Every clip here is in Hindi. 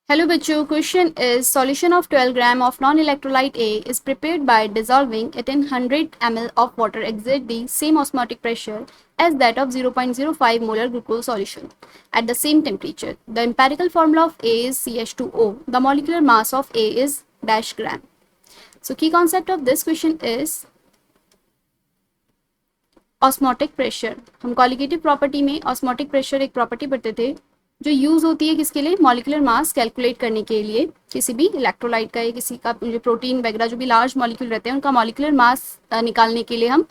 हेलो बच्चों, question is solution of 12 gram of non electrolyte A is prepared by dissolving it in 100 ml of water exit the same osmotic pressure as that of 0.05 molar glucose solution at the same temperature. The empirical formula of A is CH2O. The molecular mass of A is dash gram. So key concept of this question is osmotic pressure. हम कॉलिगेटिव प्रॉपर्टी में ऑस्मोटिक प्रेशर एक प्रॉपर्टी पढ़ते थे जो यूज़ होती है किसके लिए, मॉलिक्यूलर मास कैलकुलेट करने के लिए किसी भी इलेक्ट्रोलाइट का या किसी का जो प्रोटीन वगैरह जो भी लार्ज मॉलिक्यूल रहते हैं उनका मॉलिक्यूलर मास निकालने के लिए हम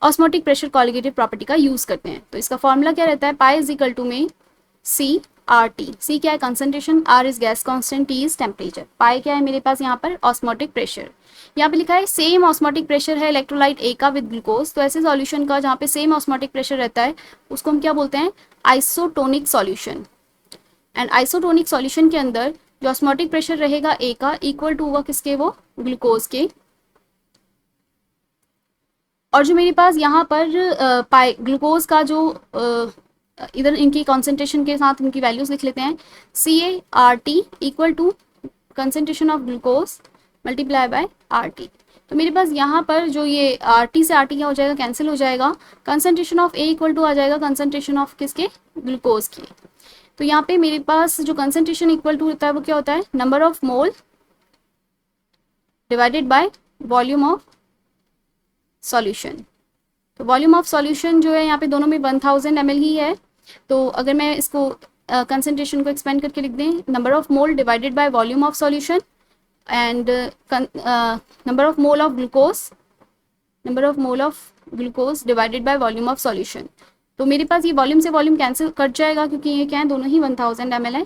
ऑस्मोटिक प्रेशर कॉलिगेटिव प्रॉपर्टी का यूज़ करते हैं. तो इसका फॉर्मूला क्या रहता है, पाई इज इक्वल टू में सी आर टी. सी क्या है, concentration, R is gas constant, T is temperature. Pi क्या है मेरे पास यहाँ पर, ऑस्मोटिक प्रेशर. यहाँ पे लिखा है सेम ऑस्मोटिक प्रेशर है इलेक्ट्रोलाइट ए का विद ग्लूकोज. तो ऐसे सॉल्यूशन का जहाँ पे सेम ऑस्मोटिक प्रेशर रहता है उसको हम क्या बोलते हैं, isotonic solution. And isotonic solution के अंदर जो ऑस्मोटिक प्रेशर रहेगा ए का इक्वल टू होगा किसके, वो ग्लूकोज के. और जो मेरे पास यहाँ पर ग्लूकोज का जो इधर इनकी कॉन्सेंट्रेशन के साथ इनकी वैल्यूज लिख लेते हैं. C A R T equal to concentration of glucose multiply by R T. तो मेरे पास यहाँ पर जो ये आर टी से आर टी क्या हो जाएगा, कैंसिल हो जाएगा. Concentration of A equal to आ जाएगा कंसेंट्रेशन ऑफ किसके, ग्लूकोज की. तो यहाँ पे मेरे पास जो कंसेंट्रेशन इक्वल टू होता है वो क्या होता है, number of mole divided by volume of solution. तो वॉल्यूम ऑफ सॉल्यूशन जो है यहाँ पे दोनों में 1000 ml ही है. तो अगर मैं इसको कंसेंट्रेशन को एक्सपेंड करके लिख दें, number of mole divided by volume of solution and number of mole of glucose divided by volume of solution. तो मेरे पास ये वॉल्यूम से वॉल्यूम कैंसिल कट जाएगा क्योंकि ये क्या है, दोनों ही 1000 ml है.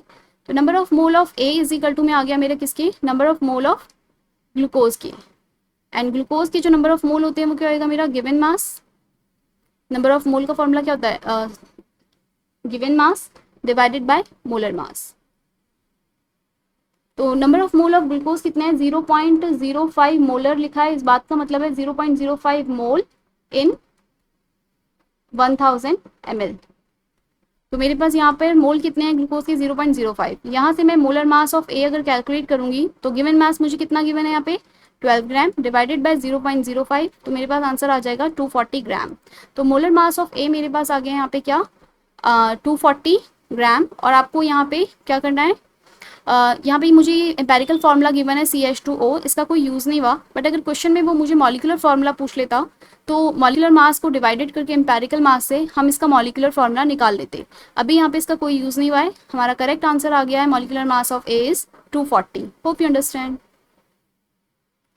तो number of mole of A is equal to में आ गया मेरे किसके, number of mole of glucose के. एंड ग्लूकोज के जो नंबर ऑफ मोल होते हैं वो क्या होगा मेरा, given mass. Number of mole का फॉर्मूला क्या होता है, given mass divided by molar mass. तो number of mole of glucose कितना है, 0.05 मोलर लिखा है. इस बात का मतलब है 0.05 मोल इन 1000 ml. तो मेरे पास यहाँ पर मोल कितने हैं ग्लूकोज के, 0.05. यहाँ से मैं मोलर मास ऑफ ए अगर कैलकुलेट करूंगी तो गिवन मास मुझे कितना गिवन है यहाँ पे, 12 ग्राम डिवाइडेड बाय 0.05. तो मेरे पास आंसर आ जाएगा 240 ग्राम. तो मोलर मास ऑफ ए मेरे पास आ गया यहाँ पे क्या, 240 ग्राम. और आपको यहाँ पे क्या करना है, यहाँ पे मुझे एम्पेरिकल फार्मूला गिवन है CH2O. इसका कोई यूज़ नहीं हुआ, बट अगर क्वेश्चन में वो मुझे मॉलिक्यूलर फार्मूला पूछ लेता तो मॉलिक्यूलर मास को डिवाइडेड करके एम्पेरिकल मास से हम इसका मॉलिक्यूलर फार्मूला निकाल लेते. अभी यहाँ पे इसका कोई यूज़ नहीं हुआ है. हमारा करेक्ट आंसर आ गया है, molecular mass of A is 240. Hope you understand.